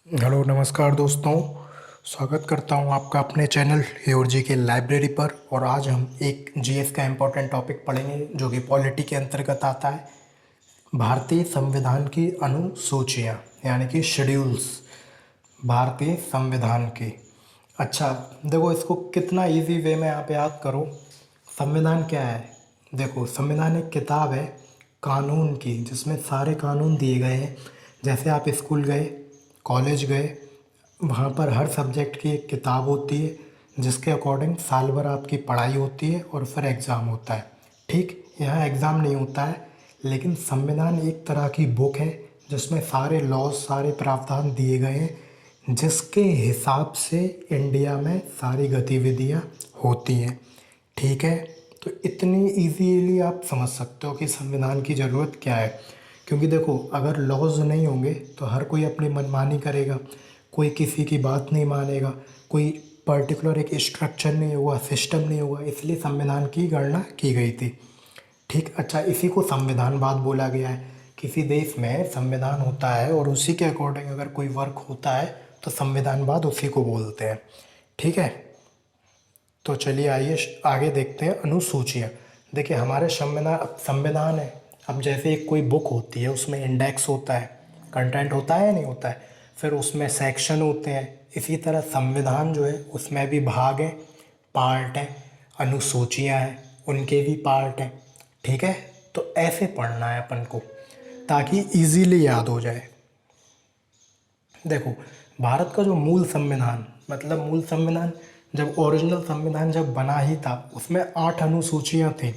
Hello नमस्कार दोस्तों। स्वागत करता हूं आपका अपने चैनल ह्योर जी के लाइब्रेरी पर। और आज हम एक जीएस का इम्पोर्टेंट टॉपिक पढ़ेंगे जो कि पॉलिटी के अंतर्गत आता है। भारतीय संविधान की अनुसूचियां यानी कि शेड्यूल्स, भारतीय संविधान की। अच्छा, देखो इसको कितना इजी वे में आप याद करो। संविधान क्या है? देखो, संविधान एक किताब है कानून की, जिसमें सारे कानून दिए गए हैं। जैसे आप स्कूल गए, कॉलेज गए, वहाँ पर हर सब्जेक्ट की एक किताब होती है जिसके अकॉर्डिंग साल भर आपकी पढ़ाई होती है और फिर एग्ज़ाम होता है। ठीक, यहाँ एग्ज़ाम नहीं होता है, लेकिन संविधान एक तरह की बुक है जिसमें सारे लॉज, सारे प्रावधान दिए गए हैं जिसके हिसाब से इंडिया में सारी गतिविधियाँ होती हैं। ठीक है, तो इतनी इजीली आप समझ सकते हो कि संविधान की ज़रूरत क्या है। क्योंकि देखो, अगर लॉज नहीं होंगे तो हर कोई अपनी मनमानी करेगा, कोई किसी की बात नहीं मानेगा, कोई पर्टिकुलर एक स्ट्रक्चर नहीं होगा, सिस्टम नहीं होगा। इसलिए संविधान की गणना की गई थी। ठीक, अच्छा, इसी को संविधानवाद बोला गया है। किसी देश में संविधान होता है और उसी के अकॉर्डिंग अगर कोई वर्क होता है तो संविधानवाद उसी को बोलते हैं। ठीक है, तो चलिए आइए आगे देखते हैं अनुसूचियाँ। देखिए, हमारे संविधान है। अब जैसे एक कोई बुक होती है, उसमें इंडेक्स होता है, कंटेंट होता है या नहीं होता है, फिर उसमें सेक्शन होते हैं। इसी तरह संविधान जो है उसमें भी भाग हैं, पार्ट हैं, अनुसूचियाँ हैं, उनके भी पार्ट हैं। ठीक है, तो ऐसे पढ़ना है अपन को ताकि इजीली याद हो जाए। देखो, भारत का जो मूल संविधान, मतलब मूल संविधान, जब ओरिजिनल संविधान जब बना ही था उसमें 8 अनुसूचियाँ थी।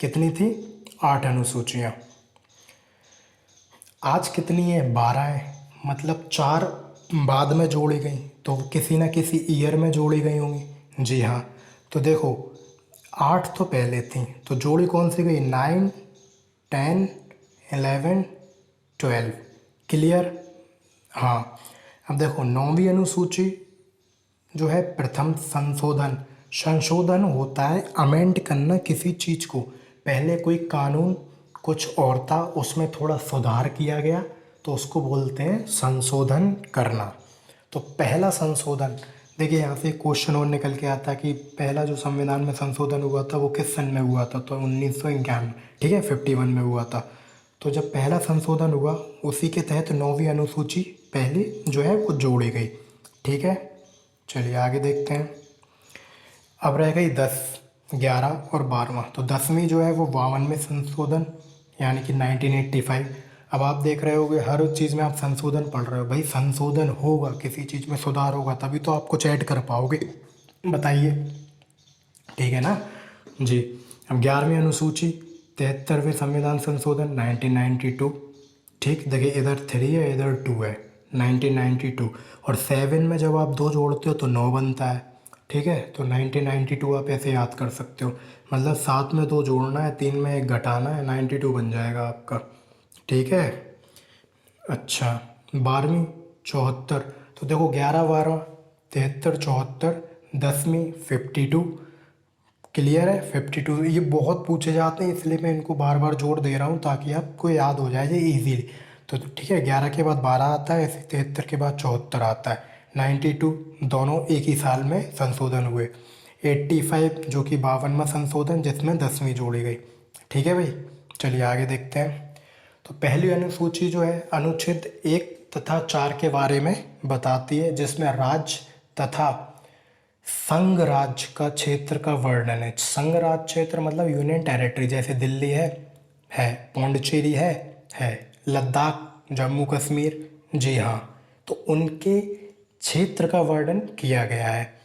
कितनी थी? 8 अनुसूचियाँ। आज कितनी है? 12 है। मतलब 4 बाद में जोड़ी गई, तो किसी न किसी ईयर में जोड़ी गई होंगी। जी हाँ, तो देखो 8 तो पहले थी, तो जोड़ी कौन सी गई? 9, 10, 11, 12। क्लियर? हाँ। अब देखो, 9वीं अनुसूची जो है प्रथम संशोधन। संशोधन होता है अमेंड करना किसी चीज़ को। पहले कोई कानून कुछ और था, उसमें थोड़ा सुधार किया गया, तो उसको बोलते हैं संशोधन करना। तो पहला संशोधन, देखिए यहाँ से क्वेश्चन और निकल के आता कि पहला जो संविधान में संशोधन हुआ था वो किस सन में हुआ था? तो 1951। ठीक है, 51 में हुआ था। तो जब पहला संशोधन हुआ उसी के तहत 9वीं अनुसूची पहली जो है वो जोड़ी गई। ठीक है, चलिए आगे देखते हैं। अब रह गई 10, 11 और 12वां। तो 10वीं जो है वो 52वें संशोधन यानी कि 1985। अब आप देख रहे होगे हर चीज़ में आप संशोधन पढ़ रहे हो। भाई, संशोधन होगा, किसी चीज़ में सुधार होगा तभी तो आप कुछ ऐड कर पाओगे। बताइए, ठीक है ना जी। अब 11वीं अनुसूची, 73वें संविधान संशोधन 1992। ठीक, देखिए इधर 3 है, इधर 2 है, 1992। और 7 में जब आप 2 जोड़ते हो तो 9 बनता है। ठीक है, तो 1992 आप ऐसे याद कर सकते हो। मतलब 7 में 2 जोड़ना है, 3 में 1 घटाना है, 92 बन जाएगा आपका। ठीक है, अच्छा, 12वीं 74। तो देखो 11, 12, 73, 74, 10वीं 52। क्लियर है? 52। ये बहुत पूछे जाते हैं इसलिए मैं इनको बार बार जोड़ दे रहा हूँ ताकि आपको याद हो जाए ये इजीली। तो ठीक है, 11 के बाद 12 आता है, ऐसे 73 के बाद 74 आता है। 92 दोनों एक ही साल में संशोधन हुए। 85 जो कि 52वां संशोधन जिसमें 10वीं जोड़ी गई। ठीक है भाई, चलिए आगे देखते हैं। तो पहली अनुसूची जो है अनुच्छेद 1 तथा 4 के बारे में बताती है, जिसमें राज्य तथा संघ राज्य का क्षेत्र का वर्णन है। संघ राज्य क्षेत्र मतलब यूनियन टेरिटरी, जैसे दिल्ली है, पौंडीचेरी है, लद्दाख, जम्मू कश्मीर। जी हाँ, तो उनके क्षेत्र का वर्णन किया गया है।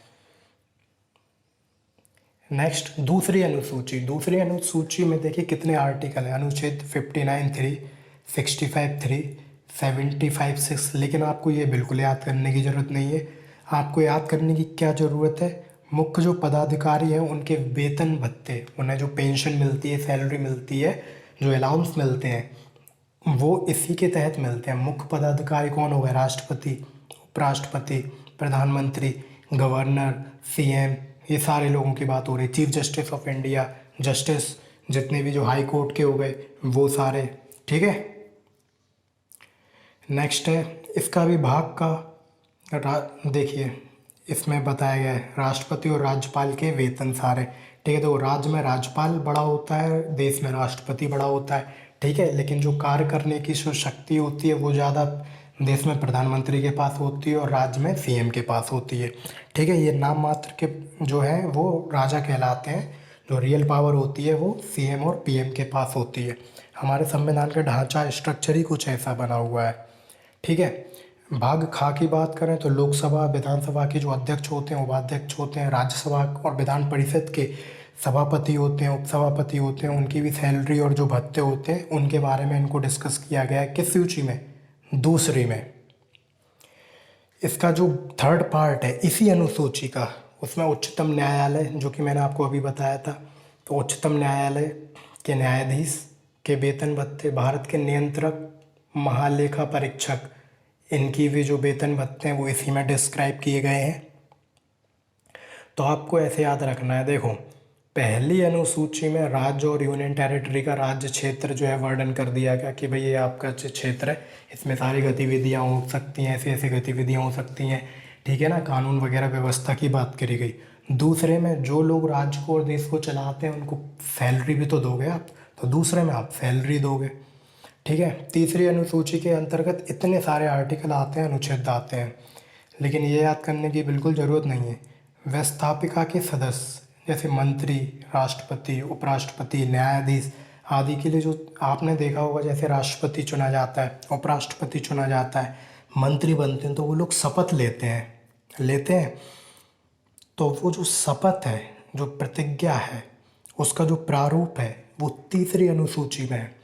नेक्स्ट, दूसरी अनुसूची में देखिए कितने आर्टिकल हैं। अनुच्छेद 59(3), 65(3), 75(6). लेकिन आपको ये बिल्कुल याद करने की ज़रूरत नहीं है। आपको याद करने की क्या ज़रूरत है? मुख्य जो पदाधिकारी हैं उनके वेतन भत्ते, उन्हें जो पेंशन मिलती है, सैलरी मिलती है, जो अलाउंस मिलते हैं, वो इसी के तहत मिलते हैं। मुख्य पदाधिकारी कौन हो गए? राष्ट्रपति, उपराष्ट्रपति, प्रधानमंत्री, गवर्नर, सीएम, ये सारे लोगों की बात हो रही। Chief justice of India, justice, जितने भी जो हाई कोर्ट के हो गए वो सारे। ठीक है, नेक्स्ट है इसका विभाग का देखिए, इसमें बताया गया है राष्ट्रपति और राज्यपाल के वेतन सारे। ठीक है, तो राज्य में राज्यपाल बड़ा होता है, देश में राष्ट्रपति बड़ा होता है। ठीक है, लेकिन जो कार्य करने की जो शक्ति होती है वो ज़्यादा देश में प्रधानमंत्री के पास होती है और राज्य में सीएम के पास होती है। ठीक है, ये नाम मात्र के जो है वो राजा कहलाते हैं, जो रियल पावर होती है वो सीएम और पीएम के पास होती है। हमारे संविधान का ढांचा स्ट्रक्चर ही कुछ ऐसा बना हुआ है। ठीक है, भाग खा की बात करें तो लोकसभा विधानसभा के जो अध्यक्ष होते हैं उपाध्यक्ष होते हैं, राज्यसभा और विधान परिषद के सभापति होते हैं, उपसभापति होते हैं, उनकी भी सैलरी और जो भत्ते होते हैं उनके बारे में इनको डिस्कस किया गया है। किस सूची में? दूसरी में। इसका जो थर्ड पार्ट है इसी अनुसूची का, उसमें उच्चतम न्यायालय, जो कि मैंने आपको अभी बताया था, तो उच्चतम न्यायालय के न्यायाधीश के वेतन भत्ते, भारत के नियंत्रक, महालेखा परीक्षक, इनकी भी जो वेतन भत्ते हैं वो इसी में डिस्क्राइब किए गए हैं। तो आपको ऐसे याद रखना है, देखो पहली अनुसूची में राज्य और यूनियन टेरिटरी का राज्य क्षेत्र जो है वर्णन कर दिया गया कि भाई ये आपका क्षेत्र है, इसमें सारी गतिविधियाँ हो सकती हैं, ऐसी ऐसी गतिविधियाँ हो सकती हैं। ठीक है ना, कानून वगैरह व्यवस्था की बात करी गई। दूसरे में जो लोग राज्य को और देश को चलाते हैं उनको सैलरी भी तो दोगे आप, तो दूसरे में आप सैलरी दोगे। ठीक है, तीसरी अनुसूची के अंतर्गत इतने सारे आर्टिकल आते हैं, अनुच्छेद आते हैं, लेकिन ये याद करने की बिल्कुल ज़रूरत नहीं है। व्यवस्थापिका के सदस्य जैसे मंत्री, राष्ट्रपति, उपराष्ट्रपति, न्यायाधीश आदि के लिए जो आपने देखा होगा, जैसे राष्ट्रपति चुना जाता है, उपराष्ट्रपति चुना जाता है, मंत्री बनते हैं, तो वो लोग शपथ लेते हैं। तो वो जो शपथ है, जो प्रतिज्ञा है, उसका जो प्रारूप है वो तीसरी अनुसूची में है।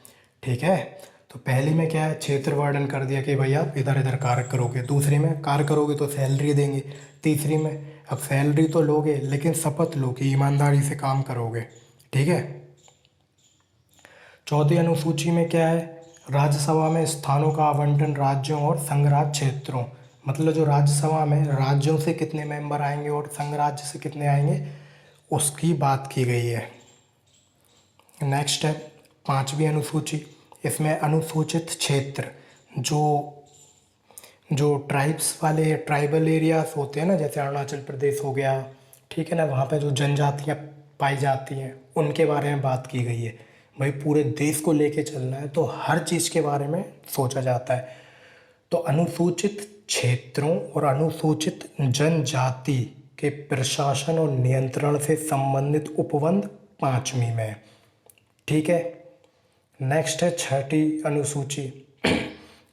ठीक है, तो पहली में क्या है, क्षेत्र वर्णन कर दिया कि भाई आप इधर इधर कार्य करोगे, दूसरी में कार्य करोगे तो सैलरी देंगे, तीसरी में अब सैलरी तो लोगे लेकिन शपथ लो कि ईमानदारी से काम करोगे। ठीक है, चौथी अनुसूची में क्या है, राज्यसभा में स्थानों का आवंटन राज्यों और संघराज्य क्षेत्रों, मतलब जो राज्यसभा में राज्यों से कितने मेंबर आएंगे और संघ राज्य से कितने आएंगे उसकी बात की गई है। नेक्स्ट है पांचवी अनुसूची, इसमें अनुसूचित क्षेत्र जो ट्राइब्स वाले ट्राइबल एरियाज होते हैं ना, जैसे अरुणाचल प्रदेश हो गया, ठीक है ना, वहाँ पे जो जनजातियाँ पाई जाती हैं उनके बारे में बात की गई है। भाई पूरे देश को लेके चलना है तो हर चीज़ के बारे में सोचा जाता है। तो अनुसूचित क्षेत्रों और अनुसूचित जनजाति के प्रशासन और नियंत्रण से संबंधित उपबंध पांचवी में है। ठीक है, नेक्स्ट है छठी अनुसूची,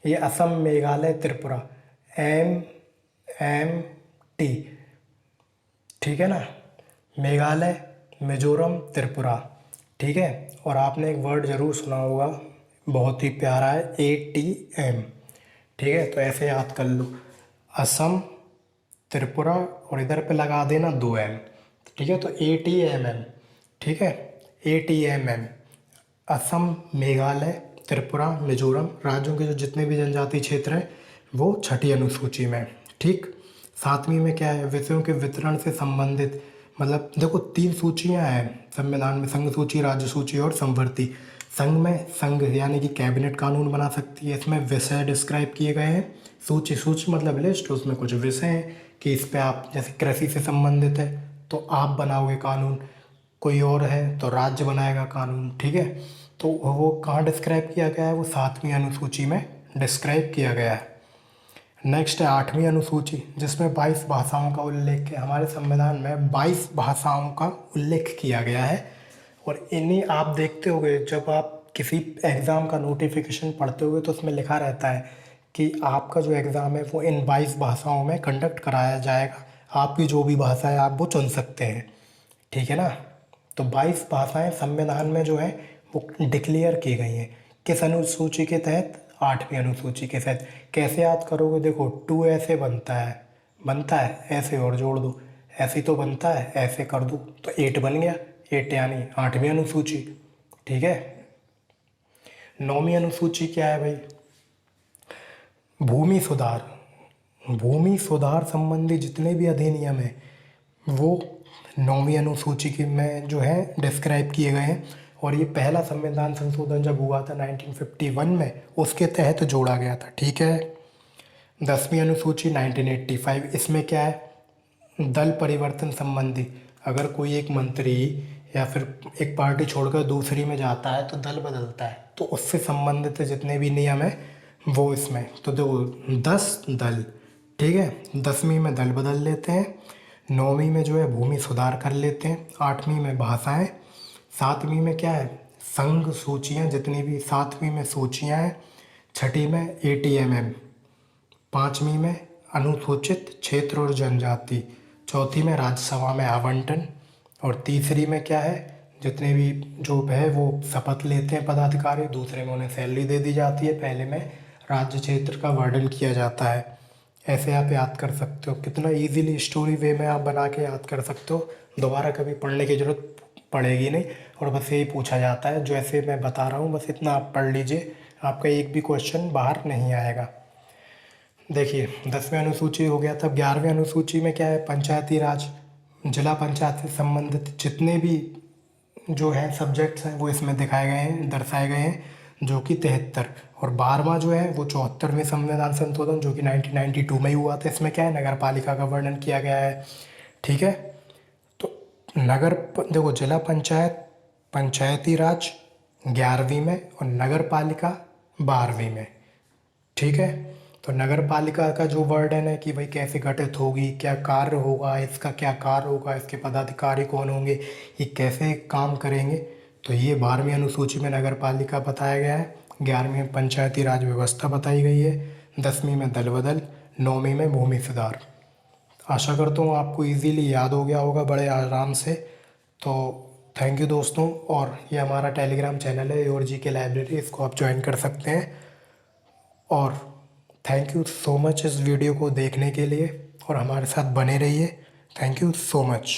ये असम, मेघालय, त्रिपुरा, MMT। ठीक है ना, मेघालय, मिजोरम, त्रिपुरा। ठीक है, और आपने एक वर्ड ज़रूर सुना होगा, बहुत ही प्यारा है, ATM। ठीक है, तो ऐसे याद कर लो, असम, त्रिपुरा और इधर पे लगा देना 2M। ठीक है, तो ATMM। ठीक है, ATMM, असम, मेघालय, त्रिपुरा, मिजोरम राज्यों के जो जितने भी जनजातीय क्षेत्र हैं वो छठी अनुसूची में। ठीक, सातवीं में क्या है, विषयों के वितरण से संबंधित, मतलब देखो 3 सूचियां हैं संविधान में, संघ सूची, राज्य सूची और संवर्ती। संघ में संघ यानी कि कैबिनेट कानून बना सकती है, इसमें विषय डिस्क्राइब किए गए हैं। सूची मतलब लिस्ट, उसमें कुछ विषय हैं कि इस पे आप, जैसे कृषि से संबंधित है तो आप बनाओगे कानून, कोई और है तो राज्य बनाएगा कानून। ठीक है, तो वो कहाँ डिस्क्राइब किया गया है, वो सातवीं अनुसूची में डिस्क्राइब किया गया है। नेक्स्ट है आठवीं अनुसूची, जिसमें 22 भाषाओं का उल्लेख है। हमारे संविधान में 22 भाषाओं का उल्लेख किया गया है, और इन्हीं आप देखते होंगे जब आप किसी एग्ज़ाम का नोटिफिकेशन पढ़ते होगे तो उसमें लिखा रहता है कि आपका जो एग्ज़ाम है वो इन 22 भाषाओं में कंडक्ट कराया जाएगा, आपकी जो भी भाषा है आप वो चुन सकते हैं। ठीक है ना, तो 22 भाषाएं संविधान में जो है वो डिक्लेयर की गई हैं। किस अनुसूची के तहत, आठवीं अनुसूची के तहत। कैसे याद करोगे, देखो 2 ऐसे बनता है ऐसे और जोड़ दो, ऐसे तो बनता है ऐसे कर दो तो 8 बन गया, 8 यानी आठवीं अनुसूची। ठीक है, नौवीं अनुसूची क्या है भाई, भूमि सुधार संबंधी जितने भी अधिनियम हैं वो नौवीं अनुसूची के में जो है डिस्क्राइब किए गए हैं, और ये पहला संविधान संशोधन जब हुआ था 1951 में उसके तहत जोड़ा गया था। ठीक है, 10वीं अनुसूची 1985, इसमें क्या है, दल परिवर्तन संबंधी। अगर कोई एक मंत्री या फिर एक पार्टी छोड़कर दूसरी में जाता है तो दल बदलता है, तो उससे संबंधित जितने भी नियम है वो इसमें। तो देखो 10 दल, ठीक है, 10वीं में दल बदल लेते हैं, 9वीं में जो है भूमि सुधार कर लेते हैं, 8वीं में भाषाएं, 7वीं में क्या है, संघ सूचियाँ, जितनी भी 7वीं में सूचियाँ हैं, 6ठी में ATMM, 5वीं में अनुसूचित क्षेत्र और जनजाति, 4थी में राज्यसभा में आवंटन, और तीसरी में क्या है, जितने भी जो है वो शपथ लेते हैं पदाधिकारी, दूसरे में उन्हें सैलरी दे दी जाती है, पहले में राज्य क्षेत्र का वर्णन किया जाता है। ऐसे आप याद कर सकते हो, कितना इजीली स्टोरी वे में आप बना के याद कर सकते हो, दोबारा कभी पढ़ने की ज़रूरत पड़ेगी नहीं, और बस यही पूछा जाता है जो ऐसे मैं बता रहा हूँ, बस इतना आप पढ़ लीजिए, आपका एक भी क्वेश्चन बाहर नहीं आएगा। देखिए 10वीं अनुसूची हो गया, तब 11वीं अनुसूची में क्या है, पंचायती राज, जिला पंचायत से संबंधित जितने भी जो है सब्जेक्ट्स हैं वो इसमें दिखाए गए हैं, दर्शाए गए हैं, जो कि 73। और 12वां जो है वो 74वें संविधान संशोधन, जो कि 1992 में ही हुआ था। इसमें क्या है, नगर पालिका का वर्णन किया गया है, ठीक है। तो देखो जिला पंचायत, पंचायती राज 11वीं में, और नगर पालिका 12वीं में, ठीक है। तो नगर पालिका का जो वर्णन है कि भाई कैसे गठित होगी, क्या कार्य होगा, इसका क्या कार्य होगा, इसके पदाधिकारी कौन होंगे, ये कैसे काम करेंगे, तो ये 12वीं अनुसूची में नगर पालिका बताया गया है, 11वीं में पंचायती राज व्यवस्था बताई गई है, 10वीं में दल बदल, 9वीं में भूमि सुधार। आशा करता हूँ आपको इजीली याद हो गया होगा बड़े आराम से। तो थैंक यू दोस्तों, और ये हमारा टेलीग्राम चैनल है योर जी के लाइब्रेरी, इसको आप ज्वाइन कर सकते हैं। और थैंक यू सो मच इस वीडियो को देखने के लिए, और हमारे साथ बने रहिए। Thank you so much.